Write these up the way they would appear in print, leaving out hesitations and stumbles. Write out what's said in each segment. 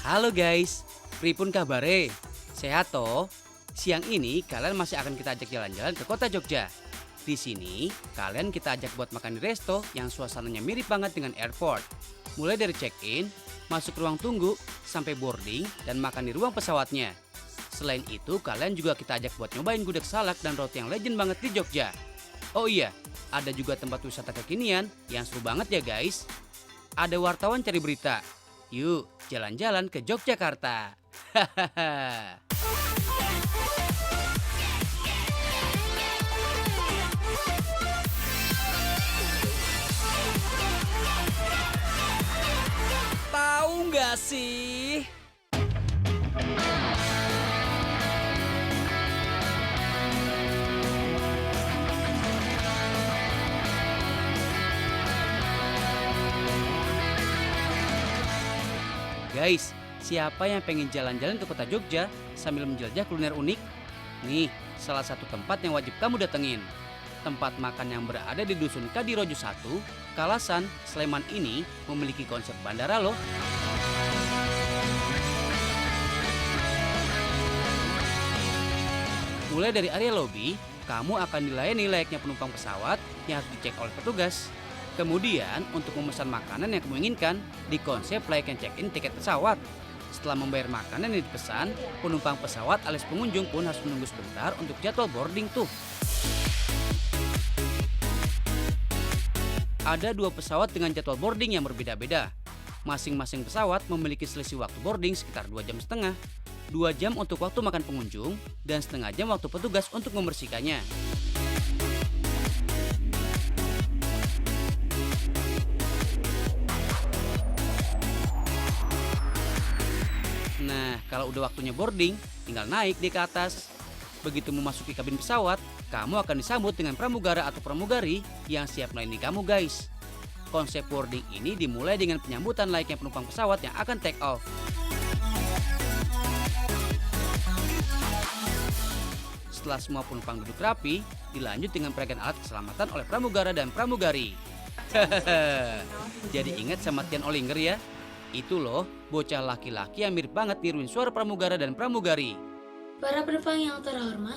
Halo guys, pripun kabare? Sehat toh? Siang ini kalian masih akan kita ajak jalan-jalan ke kota Jogja. Di sini kalian kita ajak buat makan di resto yang suasananya mirip banget dengan airport. Mulai dari check-in, masuk ruang tunggu, sampai boarding dan makan di ruang pesawatnya. Selain itu kalian juga kita ajak buat nyobain gudeg salak dan roti yang legend banget di Jogja. Oh iya, ada juga tempat wisata kekinian yang seru banget ya guys. Ada wartawan cari berita. Yuk, jalan-jalan ke Yogyakarta. Hahaha. Tahu nggak sih? Guys, siapa yang pengen jalan-jalan ke kota Jogja sambil menjelajah kuliner unik? Nih, salah satu tempat yang wajib kamu datengin. Tempat makan yang berada di Dusun Kadirojo 1, Kalasan, Sleman ini memiliki konsep bandara loh. Mulai dari area lobi, kamu akan dilayani layaknya penumpang pesawat yang harus dicek oleh petugas. Kemudian, untuk memesan makanan yang kamu inginkan, di konsep layaknya check-in tiket pesawat. Setelah membayar makanan yang dipesan, penumpang pesawat alias pengunjung pun harus menunggu sebentar untuk jadwal boarding tuh. Ada 2 pesawat dengan jadwal boarding yang berbeda-beda. Masing-masing pesawat memiliki selisih waktu boarding sekitar 2,5 jam. 2 jam untuk waktu makan pengunjung dan setengah jam waktu petugas untuk membersihkannya. Nah, kalau udah waktunya boarding, tinggal naik deh ke atas. Begitu memasuki kabin pesawat, kamu akan disambut dengan pramugara atau pramugari yang siap melayani kamu guys. Konsep boarding ini dimulai dengan penyambutan layaknya penumpang pesawat yang akan take off. Setelah semua penumpang duduk rapi, dilanjut dengan peragaan alat keselamatan oleh pramugara dan pramugari. Jadi ingat sama Tian Olinger ya. Itu loh, bocah laki-laki yang mirip banget niruin suara pramugara dan pramugari. Para penumpang yang terhormat,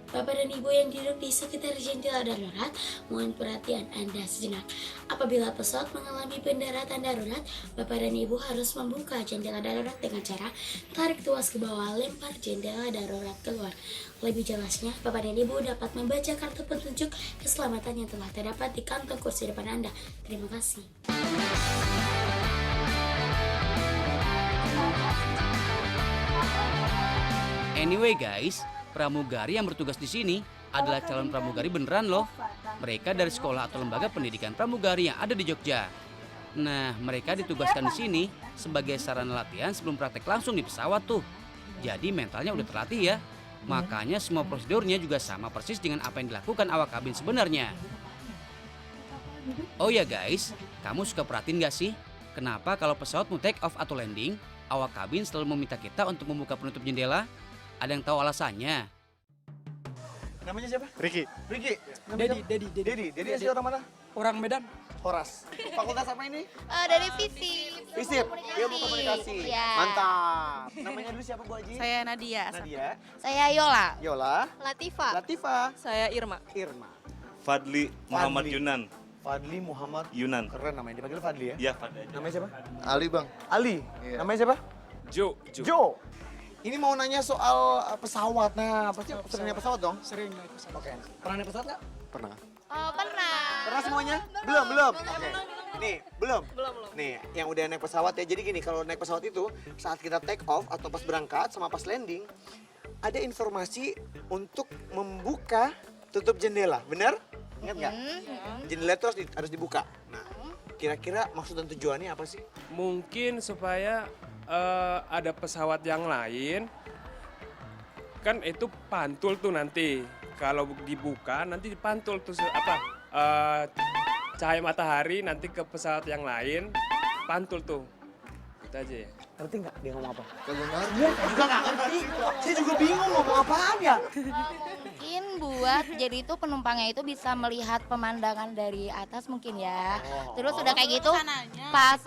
Bapak dan Ibu yang duduk di sekitar jendela darurat, mohon perhatian Anda sejenak. Apabila pesawat mengalami pendaratan darurat, Bapak dan Ibu harus membuka jendela darurat dengan cara tarik tuas ke bawah, lempar jendela darurat keluar. Lebih jelasnya, Bapak dan Ibu dapat membaca kartu petunjuk keselamatan yang telah terdapat di kantong kursi depan Anda. Terima kasih. Anyway guys, pramugari yang bertugas di sini adalah calon pramugari beneran loh. Mereka dari sekolah atau lembaga pendidikan pramugari yang ada di Jogja. Nah, mereka ditugaskan di sini sebagai sarana latihan sebelum praktek langsung di pesawat tuh. Jadi mentalnya udah terlatih ya. Makanya semua prosedurnya juga sama persis dengan apa yang dilakukan awak kabin sebenarnya. Oh ya guys, kamu suka perhatiin gak sih? Kenapa kalau pesawat mau take off atau landing, awak kabin selalu meminta kita untuk membuka penutup jendela? Ada yang tahu alasannya? Namanya siapa? Ricky. Ricky. Dedi asli orang mana? orang Medan. Horas. Fakultas apa ini? Dari FISIP. FISIP. Ilmu komunikasi. Iya. Mantap. Namanya dulu siapa Bu Haji? Saya Nadia. Nadia. Saya Yola. Yola. Latifa. Latifa. Saya Irma. Irma. Fadli Muhammad Fadli. Yunan. Fadli Muhammad Yunan. Keren namanya. Dipanggil Fadli ya? Ya, Fadli aja. Namanya siapa? Ali bang. Ali. Iya. Namanya siapa? Jo. Jo. Ini mau nanya soal pesawat. Nah, pasti sering naik pesawat dong? Sering naik pesawat. Oke. Pernah naik pesawat nggak? Pernah. Oh, pernah. Pernah semuanya? Belum. Oke. Nih, belum. Nih, yang udah naik pesawat ya. Jadi gini, kalau naik pesawat itu saat kita take off atau pas berangkat sama pas landing, ada informasi untuk membuka tutup jendela. Benar? Ingat nggak? Jendela itu harus dibuka. Nah, kira-kira maksud dan tujuannya apa sih? Mungkin supaya ada pesawat yang lain, kan itu pantul tuh nanti. Kalau dibuka nanti dipantul tuh cahaya matahari nanti ke pesawat yang lain, pantul tuh. Gitu aja ya. Ngerti nggak dia ngomong apa? Kagak ngerti. Saya juga nggak ngerti. Saya juga bingung ngomong apaan ya. Mungkin buat jadi itu penumpangnya itu bisa melihat pemandangan dari atas mungkin ya. Terus udah kayak gitu pas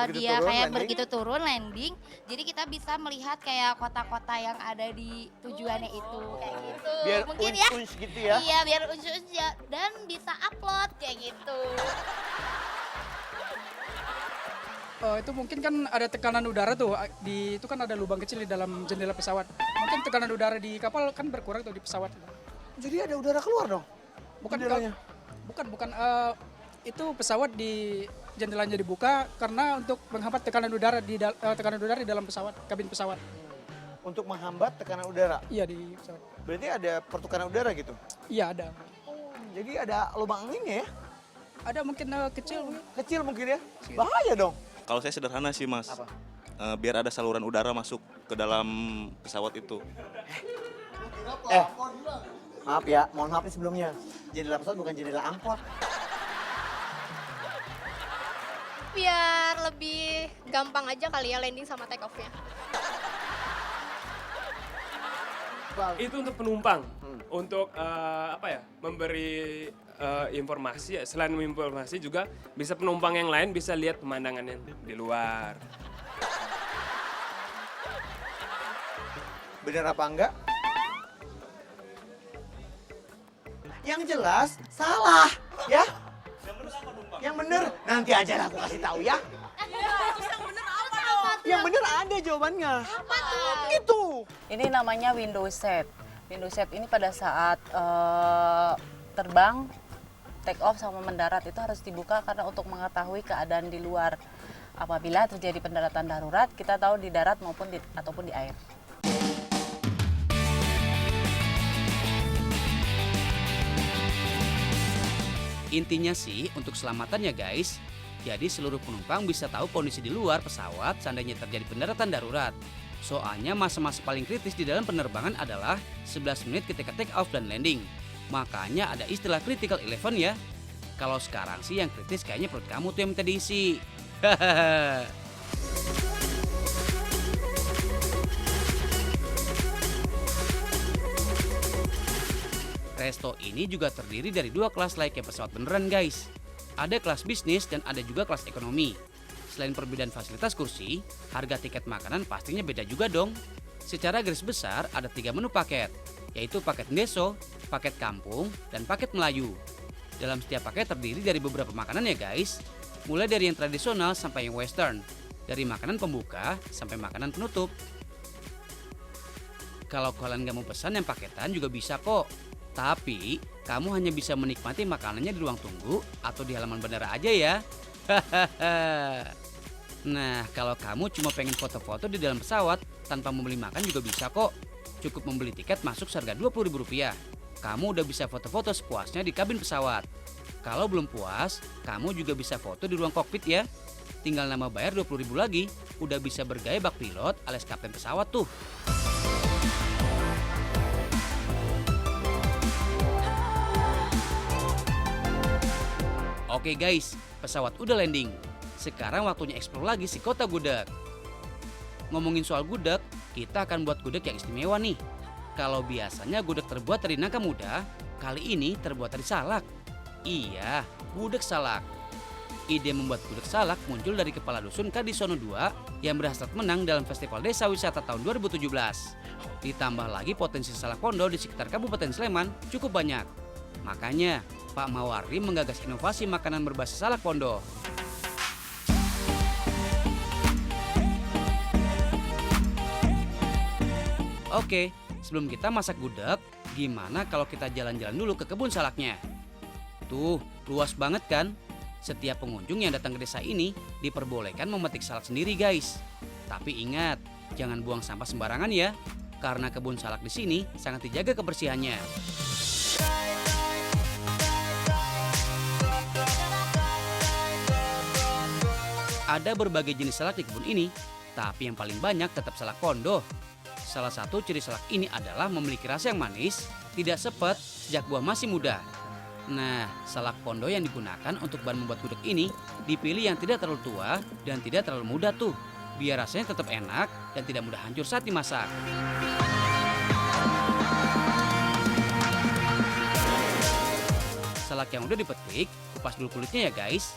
Begitu dia turun, kayak landing. begitu turun landing, jadi kita bisa melihat kayak kota-kota yang ada di tujuannya itu kayak gitu. Biar Mungkin ya. uns gitu ya. Iya, biar unjuk ya dan bisa upload kayak gitu. Itu mungkin kan ada tekanan udara tuh itu kan ada lubang kecil di dalam jendela pesawat. Mungkin tekanan udara di kapal kan berkurang tuh di pesawat. Jadi ada udara keluar dong. Bukan Jendelanya. bukan itu pesawat di jendelanya dibuka karena untuk menghambat tekanan udara di dalam pesawat, kabin pesawat. Untuk menghambat tekanan udara. Iya di pesawat. Berarti ada pertukaran udara gitu. Iya ada. Jadi ada lubang anginnya ya. Ada mungkin kecil mungkin. Kecil mungkin ya. Bahaya dong. Kalau saya sederhana sih mas, Apa? Biar ada saluran udara masuk ke dalam pesawat itu. Maaf ya, mohon maaf nih sebelumnya. Jendela pesawat bukan jendela angkot. Biar lebih gampang aja kali ya landing sama take off-nya. Itu untuk penumpang, untuk memberi informasi. Selain informasi juga bisa penumpang yang lain bisa lihat pemandangan yang di luar. Bener apa enggak? Yang jelas salah, ya? Yang bener nanti aja lah aku kasih tahu ya. Yang bener ada jawabannya. Apa tuh? Itu. Ini namanya window set. Window set ini pada saat terbang, take off sama mendarat itu harus dibuka karena untuk mengetahui keadaan di luar. Apabila terjadi pendaratan darurat, kita tahu di darat ataupun di air. Intinya sih untuk keselamatannya guys. Jadi seluruh penumpang bisa tahu kondisi di luar pesawat seandainya terjadi pendaratan darurat. Soalnya masa-masa paling kritis di dalam penerbangan adalah 11 menit ketika take off dan landing. Makanya ada istilah critical 11 ya. Kalau sekarang sih yang kritis kayaknya perut kamu tuh yang minta diisi. Resto ini juga terdiri dari 2 kelas layaknya pesawat beneran guys. Ada kelas bisnis dan ada juga kelas ekonomi. Selain perbedaan fasilitas kursi, harga tiket makanan pastinya beda juga dong. Secara garis besar ada 3 menu paket, yaitu paket Ndeso, paket Kampung, dan paket Melayu. Dalam setiap paket terdiri dari beberapa makanan ya guys, mulai dari yang tradisional sampai yang western, dari makanan pembuka sampai makanan penutup. Kalau kalian gak mau pesan yang paketan juga bisa kok. Tapi, kamu hanya bisa menikmati makanannya di ruang tunggu atau di halaman bandara aja ya. Nah, kalau kamu cuma pengen foto-foto di dalam pesawat tanpa membeli makan juga bisa kok. Cukup membeli tiket masuk seharga Rp20.000. Kamu udah bisa foto-foto sepuasnya di kabin pesawat. Kalau belum puas, kamu juga bisa foto di ruang kokpit ya. Tinggal nama bayar Rp20.000 lagi, udah bisa bergaya bak pilot alias kapten pesawat tuh. Oke guys, pesawat udah landing. Sekarang waktunya eksplor lagi si kota gudeg. Ngomongin soal gudeg, kita akan buat gudeg yang istimewa nih. Kalau biasanya gudeg terbuat dari nangka muda, kali ini terbuat dari salak. Iya, gudeg salak. Ide membuat gudeg salak muncul dari kepala dusun Kadisono II yang berhasil menang dalam Festival Desa Wisata tahun 2017. Ditambah lagi potensi salak Pondo di sekitar Kabupaten Sleman cukup banyak. Makanya, Pak Mawardi menggagas inovasi makanan berbasis salak Pondo. Oke, sebelum kita masak gudeg, gimana kalau kita jalan-jalan dulu ke kebun salaknya? Tuh, luas banget kan? Setiap pengunjung yang datang ke desa ini diperbolehkan memetik salak sendiri guys. Tapi ingat, jangan buang sampah sembarangan ya, karena kebun salak di sini sangat dijaga kebersihannya. Ada berbagai jenis salak di kebun ini, tapi yang paling banyak tetap salak Pondo. Salah satu ciri salak ini adalah memiliki rasa yang manis, tidak sepet sejak buah masih muda. Nah, salak Pondo yang digunakan untuk bahan membuat gudeg ini dipilih yang tidak terlalu tua dan tidak terlalu muda tuh. biar rasanya tetap enak dan tidak mudah hancur saat dimasak. Salak yang udah dipetik, kupas dulu kulitnya ya guys.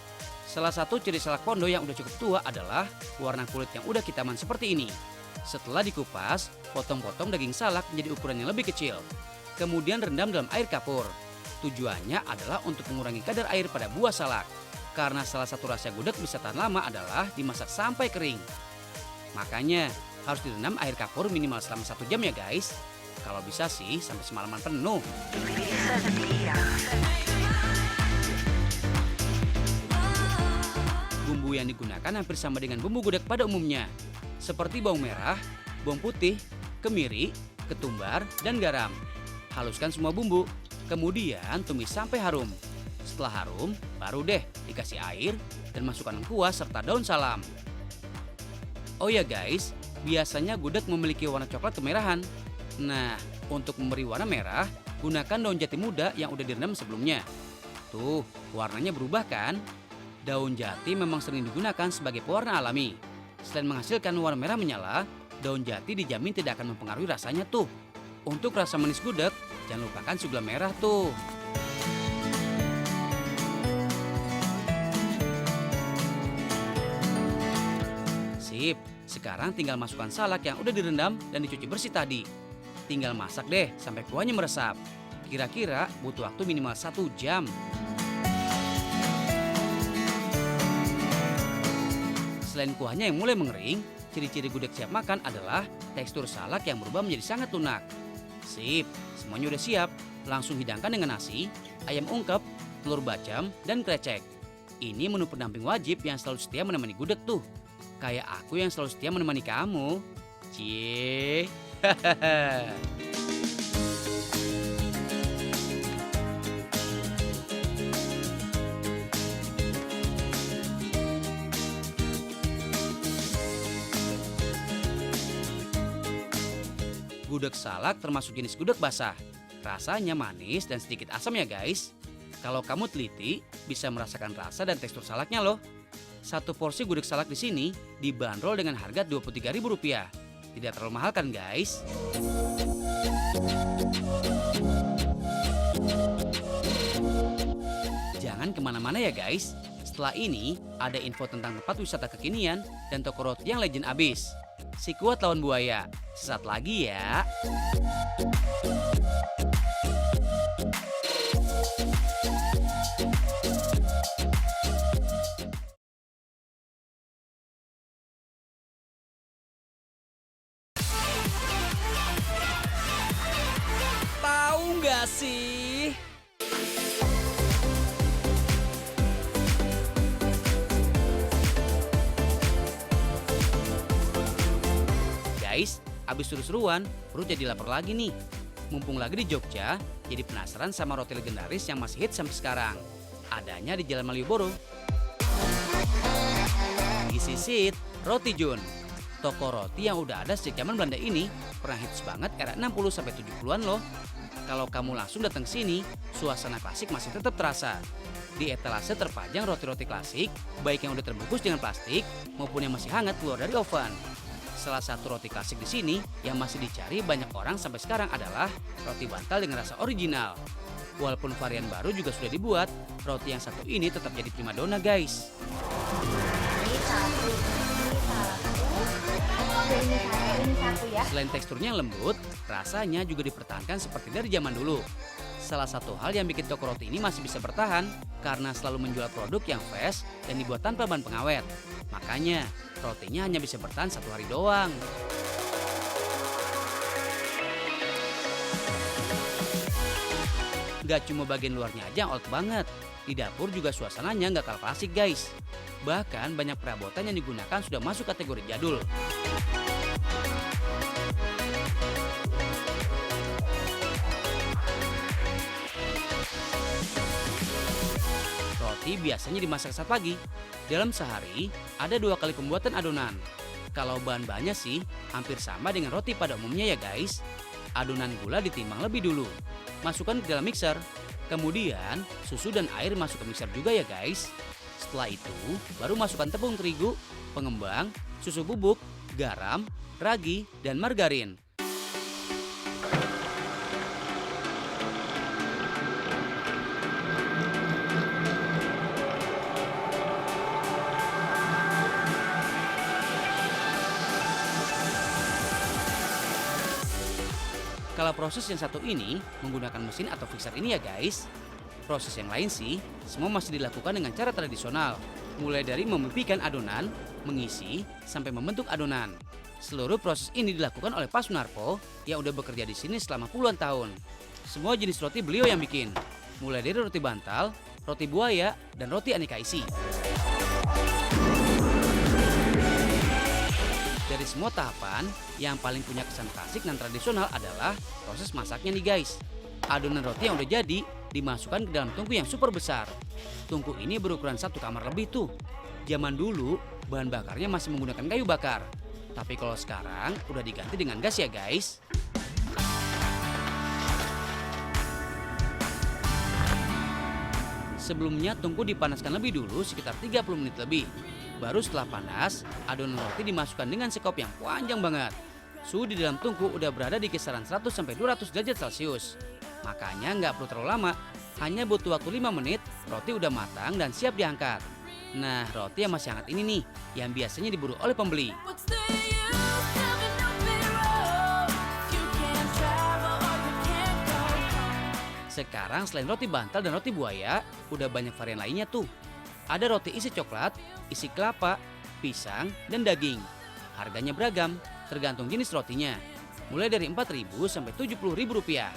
Salah satu ciri salak pondo yang udah cukup tua adalah warna kulit yang udah kitaman seperti ini. Setelah dikupas, potong-potong daging salak menjadi ukuran yang lebih kecil. Kemudian rendam dalam air kapur. Tujuannya adalah untuk mengurangi kadar air pada buah salak. Karena salah satu rahasia gudeg bisa tahan lama adalah dimasak sampai kering. Makanya harus direndam air kapur minimal selama 1 jam ya guys. Kalau bisa sih sampai semalaman penuh. Bumbu yang digunakan hampir sama dengan bumbu gudeg pada umumnya. Seperti bawang merah, bawang putih, kemiri, ketumbar, dan garam. Haluskan semua bumbu, kemudian tumis sampai harum. Setelah harum, baru deh dikasih air dan masukkan kuah serta daun salam. Oh ya guys, biasanya gudeg memiliki warna coklat kemerahan. Nah, untuk memberi warna merah, gunakan daun jati muda yang udah direndam sebelumnya. Tuh, warnanya berubah kan? Daun jati memang sering digunakan sebagai pewarna alami. Selain menghasilkan warna merah menyala, daun jati dijamin tidak akan mempengaruhi rasanya tuh. Untuk rasa manis gudeg, jangan lupakan si gula merah tuh. Sip, sekarang tinggal masukkan salak yang udah direndam dan dicuci bersih tadi. Tinggal masak deh sampai kuahnya meresap. Kira-kira butuh waktu minimal 1 jam. Selain kuahnya yang mulai mengering, ciri-ciri gudeg siap makan adalah tekstur salak yang berubah menjadi sangat lunak. Sip, semuanya udah siap. Langsung hidangkan dengan nasi, ayam ungkep, telur bacem, dan krecek. Ini menu pendamping wajib yang selalu setia menemani gudeg tuh. Kayak aku yang selalu setia menemani kamu. Cie. Gudeg salak termasuk jenis gudeg basah. Rasanya manis dan sedikit asam ya guys. Kalau kamu teliti, bisa merasakan rasa dan tekstur salaknya loh. Satu porsi gudeg salak di sini dibanderol dengan harga Rp23.000. Tidak terlalu mahal kan guys? Jangan kemana-mana ya guys. Setelah ini ada info tentang tempat wisata kekinian dan toko roti yang legend abis. Si kuat lawan buaya. Sesaat lagi ya. Tahu nggak sih? Guys, abis seru-seruan, perut jadi lapar lagi nih. Mumpung lagi di Jogja, jadi penasaran sama roti legendaris yang masih hits sampai sekarang. Adanya di Jalan Malioboro. This is it, Roti Jun. Toko roti yang udah ada sejak zaman Belanda ini pernah hits banget era 60-70-an loh. Kalau kamu langsung datang ke sini, suasana klasik masih tetap terasa. Di etalase terpajang roti-roti klasik, baik yang udah terbungkus dengan plastik maupun yang masih hangat keluar dari oven. Salah satu roti klasik di sini yang masih dicari banyak orang sampai sekarang adalah roti bantal dengan rasa original. Walaupun varian baru juga sudah dibuat, roti yang satu ini tetap jadi primadona guys. Selain teksturnya yang lembut, rasanya juga dipertahankan seperti dari zaman dulu. Salah satu hal yang bikin toko roti ini masih bisa bertahan karena selalu menjual produk yang fresh dan dibuat tanpa bahan pengawet. Makanya rotinya hanya bisa bertahan 1 hari doang. Gak cuma bagian luarnya aja yang old banget, di dapur juga suasananya nggak kalah klasik guys. Bahkan banyak perabotan yang digunakan sudah masuk kategori jadul. Roti biasanya dimasak saat pagi. Dalam sehari, ada 2 kali pembuatan adonan. Kalau bahan-bahannya sih, hampir sama dengan roti pada umumnya ya guys. Adonan gula ditimbang lebih dulu. Masukkan ke dalam mixer. Kemudian, susu dan air masuk ke mixer juga ya guys. Setelah itu, baru masukkan tepung terigu, pengembang, susu bubuk, garam, ragi, dan margarin. Kalau proses yang satu ini menggunakan mesin atau mixer ini ya guys. Proses yang lain sih, semua masih dilakukan dengan cara tradisional. Mulai dari memipihkan adonan, mengisi, sampai membentuk adonan. Seluruh proses ini dilakukan oleh Pak Sunarpo yang udah bekerja di sini selama puluhan tahun. Semua jenis roti beliau yang bikin. Mulai dari roti bantal, roti buaya, dan roti aneka isi. Dari semua tahapan, yang paling punya kesan klasik dan tradisional adalah proses masaknya nih guys. Adonan roti yang udah jadi dimasukkan ke dalam tungku yang super besar. Tungku ini berukuran 1 kamar lebih tuh. Zaman dulu, bahan bakarnya masih menggunakan kayu bakar. Tapi kalau sekarang udah diganti dengan gas ya guys. Sebelumnya tungku dipanaskan lebih dulu sekitar 30 menit lebih. Baru setelah panas, adonan roti dimasukkan dengan sekop yang panjang banget. Suhu di dalam tungku udah berada di kisaran 100-200 derajat Celcius. Makanya nggak perlu terlalu lama, hanya butuh waktu 5 menit, roti udah matang dan siap diangkat. Nah, roti yang masih hangat ini nih, yang biasanya diburu oleh pembeli. Sekarang selain roti bantal dan roti buaya, udah banyak varian lainnya tuh. Ada roti isi coklat, isi kelapa, pisang, dan daging. Harganya beragam, tergantung jenis rotinya. Mulai dari Rp4.000 sampai Rp70.000.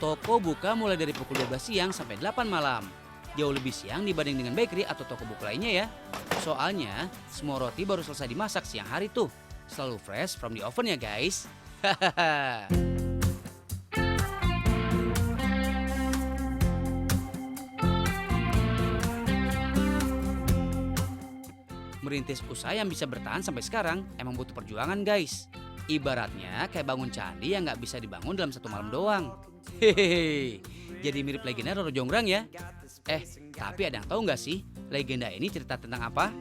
Toko buka mulai dari pukul 12 siang sampai 8 malam. Jauh lebih siang dibanding dengan bakery atau toko buku lainnya ya. Soalnya, semua roti baru selesai dimasak siang hari tuh. Selalu fresh from the oven ya guys. Hahaha. Merintis usaha yang bisa bertahan sampai sekarang emang butuh perjuangan guys. Ibaratnya kayak bangun candi yang nggak bisa dibangun dalam 1 malam doang. Hehehe, jadi mirip legenda Roro Jonggrang ya. Tapi ada yang tahu nggak sih legenda ini cerita tentang apa?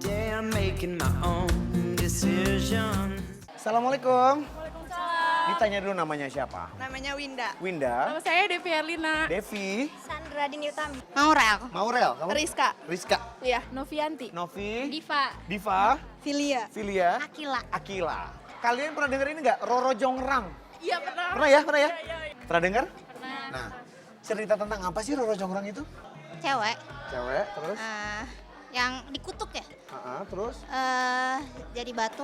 Assalamualaikum. Ditanya dulu namanya siapa? Namanya Winda. Winda. Nama saya Devi Erlina. Devi. Sandra Dini Utami. Maurel. Kamu? Rizka. Rizka. Iya. Novianti. Novi. Diva. Diva. Filia. Filia. Akila. Kalian pernah denger ini nggak? Roro Jonggrang. Iya pernah. Pernah ya? Iya. Pernah dengar? Pernah. Nah, cerita tentang apa sih Roro Jonggrang itu? Cewek Cewek, terus? yang dikutuk ya, Terus? jadi batu.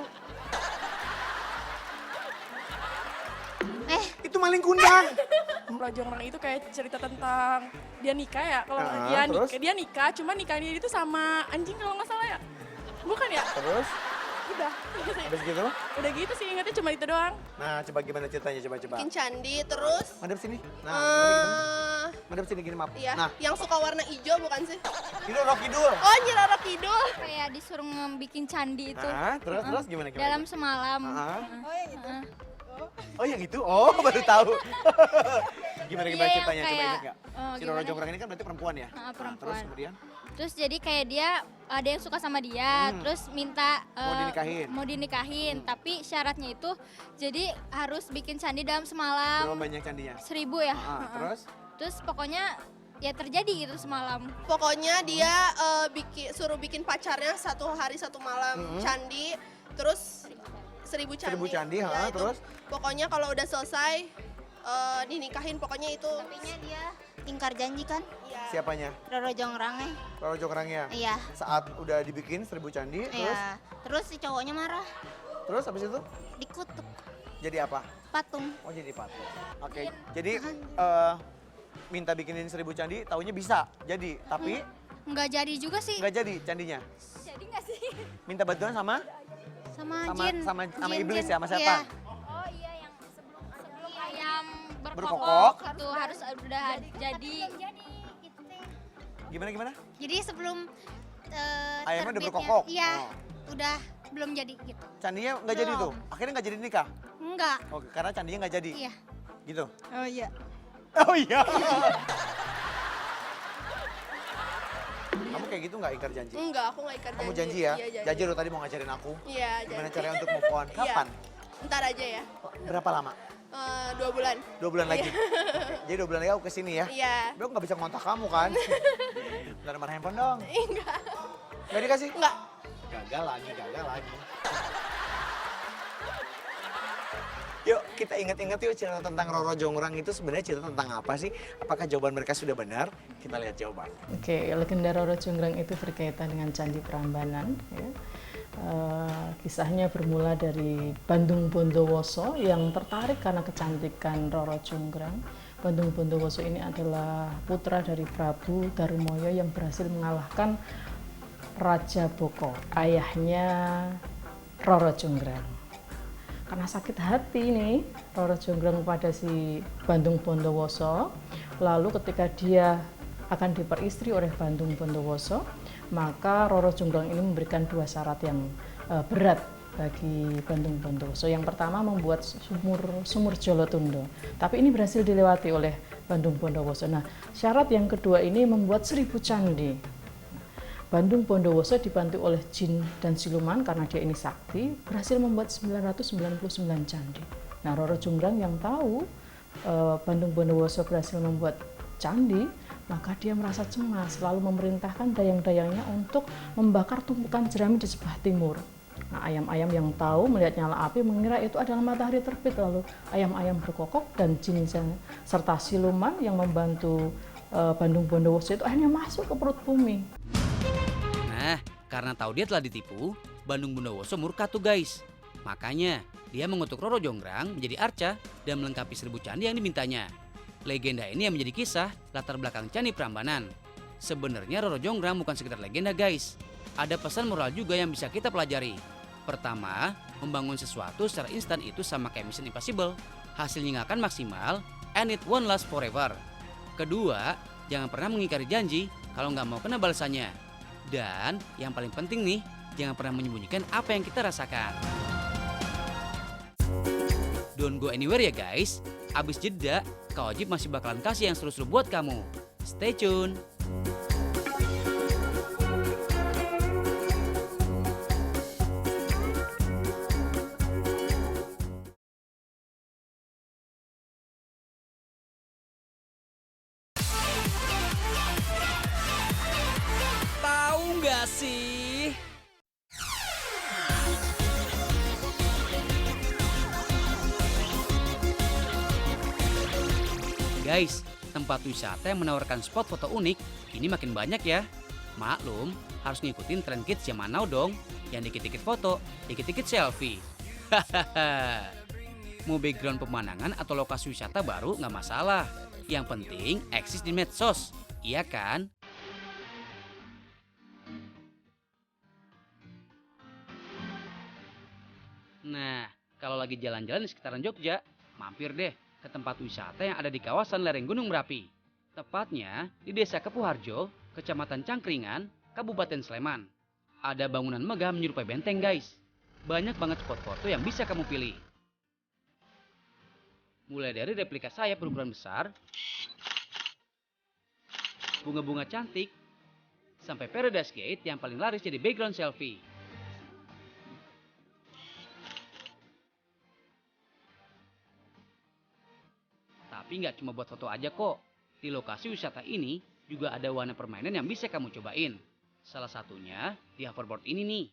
Itu maling kundang. Roro Jonggrang itu kayak cerita tentang dia nikah ya. Kalau terus? dia nikah, cuma nikahnya itu sama anjing kalau nggak salah ya. Bukan ya? Terus? Udah. Habis gitu? Udah gitu sih, ingatnya cuma itu doang. Nah, coba gimana ceritanya? Coba. Bikin candi terus. Madep sini. Nah, gimana gitu? eh Madep sini gini, maaf. iya, Nah, yang suka warna hijau bukan sih? itu Roro Kidul. Oh, Nyi Roro Kidul. Kayak disuruh bikin candi itu Terus gimana? dalam semalam. Oh yang itu? Oh baru tahu. Gimana Iya, yang ceritanya? Coba kayak- ingat nggak? Si Roro gimana? Jonggrang ini kan berarti perempuan ya? Perempuan. Terus kemudian? Terus jadi kayak dia ada yang suka sama dia, terus minta Mau dinikahin. tapi syaratnya itu jadi harus bikin candi dalam Berapa semalam banyak candinya? 1000 ya. Terus? Terus pokoknya ya terjadi gitu semalam. Pokoknya dia suruh bikin pacarnya 1 hari 1 malam candi, terus 1000 candi. 1000 candi, Ya, itu. terus? Pokoknya kalau udah selesai dinikahin, pokoknya itu. Tapinya dia ingkar janji kan? Iya. Siapanya? Roro Jonggrangnya. Roro Jonggrangnya? Iya. Saat udah dibikin 1000 candi, terus? Iya. Terus si cowoknya marah, Terus habis itu? dikutuk Jadi apa? patung. Oh jadi patung. Oke, jadi minta bikinin 1000 candi, taunya bisa jadi, tapi Nggak jadi juga sih. nggak jadi candinya. Jadi nggak sih? Minta bantuan sama Sama Sama- jin. sama Jin, iblis jin. ya, sama setan? Iya. Oh iya, yang sebelum ayam Berkokok. berkokok itu harus udah jadi. Gimana? Jadi sebelum Ayamnya udah terbitnya- berkokok? Iya, Oh. udah belum jadi gitu. Candinya nggak jadi Belum. tuh? Akhirnya nggak jadi nikah? Enggak. Oke, karena candinya nggak jadi? Iya. Gitu? Oh iya. Oh iya. Kamu kayak gitu nggak ingkar janji? Enggak, aku nggak ingkar janji. Kamu janji ya? Iya, Janji lo tadi mau ngajarin aku. Iya, Gimana janji. caranya untuk move on? Iya. Kapan? Ntar aja ya. Berapa lama? 2 bulan. 2 bulan lagi. Iya. Jadi 2 bulan lagi aku kesini ya? Iya. Tapi aku nggak bisa ngontak kamu kan? Bentar nomor handphone dong. Enggak. Nggak dikasih? Enggak. Gagal lagi. Yuk kita ingat-ingat yuk cerita tentang Roro Jonggrang itu sebenarnya cerita tentang apa sih? Apakah jawaban mereka sudah benar? Kita lihat jawaban. Oke, legenda Roro Jonggrang itu berkaitan dengan Candi Prambanan. Ya. Kisahnya bermula dari Bandung Bondowoso yang tertarik karena kecantikan Roro Jonggrang. Bandung Bondowoso ini adalah putra dari Prabu Darumoyo yang berhasil mengalahkan Raja Boko, ayahnya Roro Jonggrang. Karena sakit hati nih Roro Jonggrang pada si Bandung Bondowoso, lalu ketika dia akan diperistri oleh Bandung Bondowoso, maka Roro Jonggrang ini memberikan 2 syarat yang berat bagi Bandung Bondowoso. Yang pertama membuat sumur Jolotundo, tapi ini berhasil dilewati oleh Bandung Bondowoso. Nah, syarat yang kedua ini membuat 1000 candi. Bandung Bondowoso dibantu oleh jin dan siluman karena dia ini sakti, berhasil membuat 999 candi. Nah, Roro Jonggrang yang tahu Bandung Bondowoso berhasil membuat candi, maka dia merasa cemas, lalu memerintahkan dayang-dayangnya untuk membakar tumpukan jerami di sebelah timur. Nah, ayam-ayam yang tahu melihat nyala api mengira itu adalah matahari terbit, lalu ayam-ayam berkokok dan jin serta siluman yang membantu Bandung Bondowoso itu akhirnya masuk ke perut bumi. Nah, karena tahu dia telah ditipu, Bandung Bondowoso murka tuh guys. Makanya dia mengutuk Roro Jonggrang menjadi arca dan melengkapi 1000 candi yang dimintanya. Legenda ini yang menjadi kisah latar belakang Candi Prambanan. Sebenarnya Roro Jonggrang bukan sekedar legenda guys. Ada pesan moral juga yang bisa kita pelajari. Pertama, membangun sesuatu secara instan itu sama kayak Mission Impossible. Hasilnya nggak akan maksimal and it won't last forever. Kedua, jangan pernah mengingkari janji kalau nggak mau kena balasannya. Dan yang paling penting nih, jangan pernah menyembunyikan apa yang kita rasakan. Don't go anywhere ya guys. Abis jeda, Kak Ojib masih bakalan kasih yang seru-seru buat kamu. Stay tune. Tahu nggak sih? Guys, tempat wisata yang menawarkan spot foto unik kini makin banyak ya. Maklum, harus ngikutin tren kids zaman now dong. Yang dikit-dikit foto, dikit-dikit selfie. Hahaha. Mau background pemandangan atau lokasi wisata baru nggak masalah. Yang penting eksis di medsos, iya kan? Nah, kalau lagi jalan-jalan di sekitaran Jogja, mampir deh ke tempat wisata yang ada di kawasan lereng Gunung Merapi. Tepatnya di Desa Kepuharjo, Kecamatan Cangkringan, Kabupaten Sleman. Ada bangunan megah menyerupai benteng guys. Banyak banget spot foto yang bisa kamu pilih. Mulai dari replika sayap berukuran besar, bunga-bunga cantik, sampai Paradise Gate yang paling laris jadi background selfie. Tapi nggak cuma buat foto aja kok. Di lokasi wisata ini juga ada wahana permainan yang bisa kamu cobain. Salah satunya di hoverboard ini nih.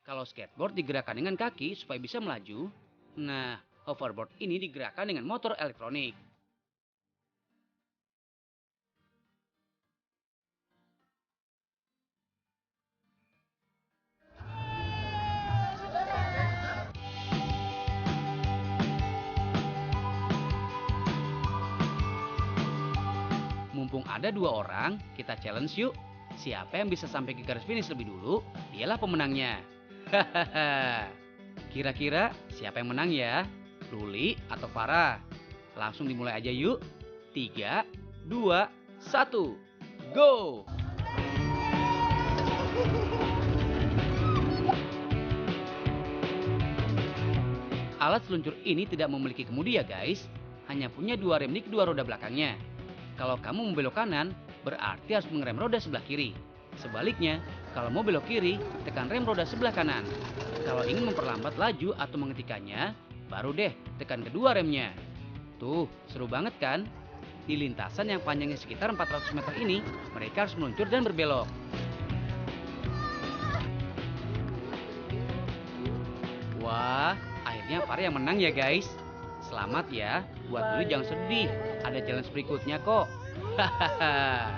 Kalau skateboard digerakkan dengan kaki supaya bisa melaju, nah hoverboard ini digerakkan dengan motor elektronik. Mumpung ada 2 orang, kita challenge yuk. Siapa yang bisa sampai ke garis finish lebih dulu, dialah pemenangnya. Hahaha. Kira-kira siapa yang menang ya? Luli atau Farah? Langsung dimulai aja yuk. 3, 2, 1, go! Alat seluncur ini tidak memiliki kemudi ya guys. Hanya punya 2 rem di kedua roda belakangnya. Kalau kamu membelok kanan, berarti harus mengerem roda sebelah kiri. Sebaliknya, kalau mau belok kiri, tekan rem roda sebelah kanan. Kalau ingin memperlambat laju atau menghentikannya, baru deh tekan kedua remnya. Tuh, seru banget kan? Di lintasan yang panjangnya sekitar 400 meter ini, mereka harus meluncur dan berbelok. Wah, akhirnya Farah yang menang ya guys. Selamat ya, buat Luli jangan sedih. Ada challenge berikutnya kok. Hahaha.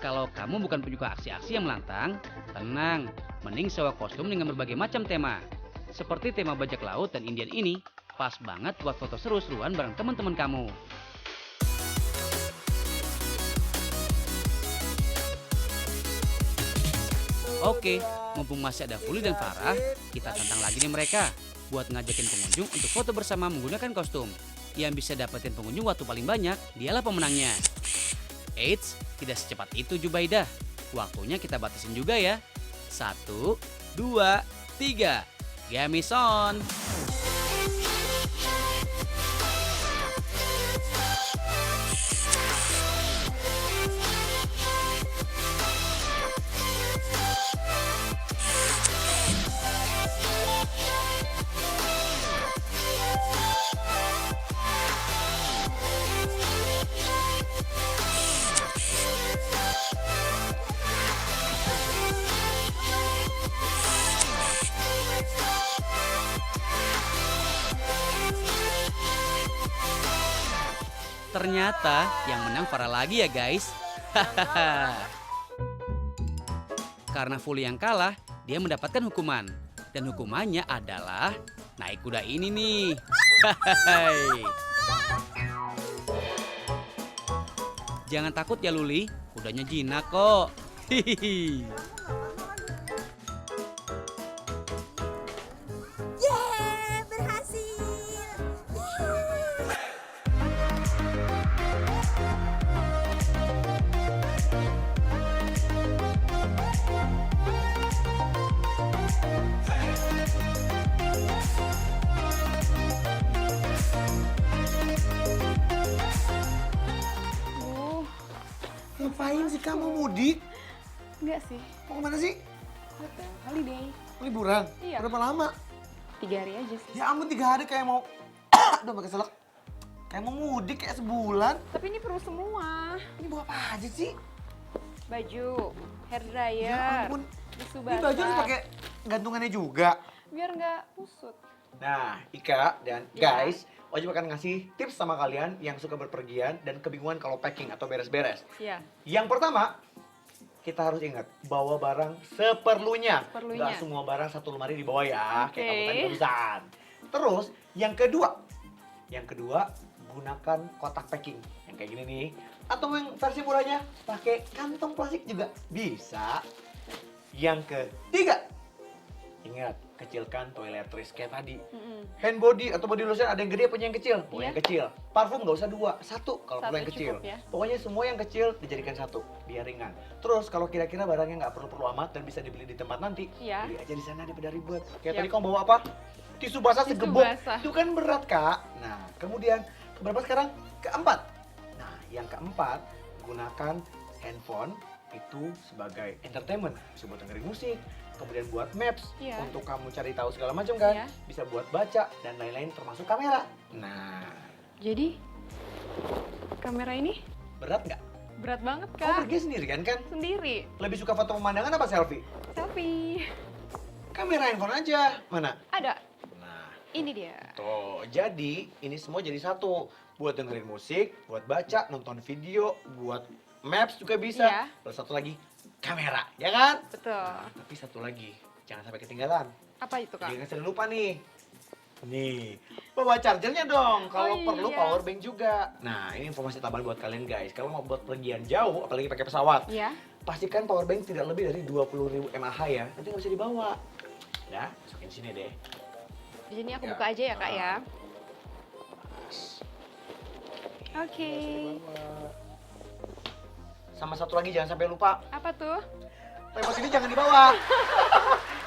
Kalau kamu bukan penyuka aksi-aksi yang menantang, tenang, mending sewa kostum dengan berbagai macam tema. Seperti tema bajak laut dan Indian ini, pas banget buat foto seru-seruan bareng teman-teman kamu. Oke, mumpung masih ada Fuli dan Farah, kita tantang lagi nih mereka buat ngajakin pengunjung untuk foto bersama menggunakan kostum. Yang bisa dapetin pengunjung waktu paling banyak, dialah pemenangnya. Eits, tidak secepat itu Jubaidah. Waktunya kita batasin juga ya. 1, 2, 3. Game is on. Ternyata yang menang Farah lagi ya guys. Karena Fuli yang kalah, dia mendapatkan hukuman. Dan hukumannya adalah naik kuda ini nih. Jangan takut ya Luli, kudanya jinak kok. Hihihi. Ngapain sih kamu mudik? Enggak sih. Mau kemana sih? Hotel, holiday. Liburan? Iya. Berapa lama? 3 hari aja sih. Ya ampun 3 hari kayak mau... Aduh pakai selek. Kayak mau mudik kayak sebulan. Tapi ini perlu semua. Ini bawa apa aja sih? Baju, hair dryer, Ya ampun. tisu Ini basah. baju harus pakai gantungannya juga. Biar nggak kusut. Nah, Ika dan guys, wajib akan ngasih tips sama kalian yang suka berpergian dan kebingungan kalau packing atau beres-beres. Iya. Yang pertama, kita harus ingat bawa barang seperlunya. Seperlunya. Nggak semua barang satu lemari dibawa ya, Oke. kayak kamu tadi barusan. Terus, yang kedua, gunakan kotak packing yang kayak gini nih. Atau yang versi murahnya, pakai kantong plastik juga bisa. Yang ketiga, ingat, kecilkan toiletries kayak tadi. Hand body atau body lotion ada yang gede punya yang kecil. Pokoknya yang kecil. Parfum nggak usah 2, 1 kalau perlu yang Satu kecil. cukup ya. Pokoknya semua yang kecil dijadikan 1, biar ringan. Terus kalau kira-kira barangnya nggak perlu amat dan bisa dibeli di tempat nanti, Iya. beli aja di sana daripada ribet. Kayak Yap. tadi kamu bawa apa? Tisu basah Tisu segebok. basah. Itu kan berat, Kak. Nah, kemudian keberapa sekarang? Keempat. Nah, yang keempat, gunakan handphone itu sebagai entertainment. Bisa buat dengerin musik, kemudian buat maps Iya. untuk kamu cari tahu segala macam kan. Iya. Bisa buat baca dan lain-lain termasuk kamera. Nah, Jadi, kamera ini berat nggak? berat banget, Kamu Kak. pergi sendiri kan? Sendiri. Lebih suka foto pemandangan apa selfie? Selfie. Kamera handphone aja. Mana? Ada. Nah, Ini dia. tuh. Jadi, ini semua jadi satu. Buat dengerin musik, buat baca, nonton video, buat maps juga bisa. Iya. Terus satu lagi, kamera, ya kan? Betul. Tapi satu lagi, jangan sampai ketinggalan. Apa itu, Kak? Jangan sampai lupa nih. Nih, bawa chargernya dong. Kalau Oh, perlu iya. power bank juga. Nah, ini informasi tambahan buat kalian guys. Kalau mau buat pergian jauh, apalagi pakai pesawat, Iya. pastikan power bank tidak lebih dari 20.000 mAh ya. Nanti nggak bisa dibawa. Ya, masukin sini deh. Jadi ini aku Ya. buka aja ya, Kak ya. Oke. Sama satu lagi jangan sampai lupa. Apa tuh? Remote ini jangan dibawa.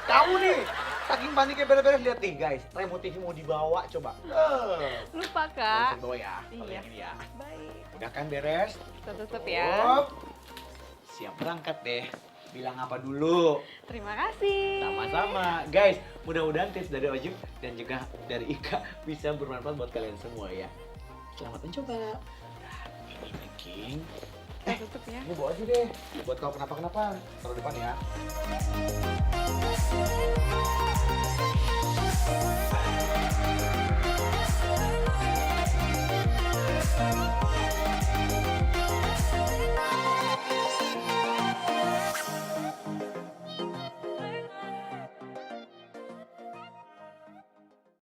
Kamu nih, Saking paniknya beres-beres, lihat nih guys, remote TV mau dibawa coba. Lupa, Nggak Kak. usah bawa ya, kalau Iya. yang ini ya. Baik. Udah kan beres? Kita tutup ya. Tutup. Siap berangkat deh. Bilang apa dulu? Terima kasih. Sama-sama. Guys, mudah-mudahan tips dari Ojim dan juga dari Ika bisa bermanfaat buat kalian semua ya. Selamat mencoba. Nah, ini packing. Kita tutup ya. Ini bawa aja deh. Buat kalau kenapa-kenapa, taruh depan ya.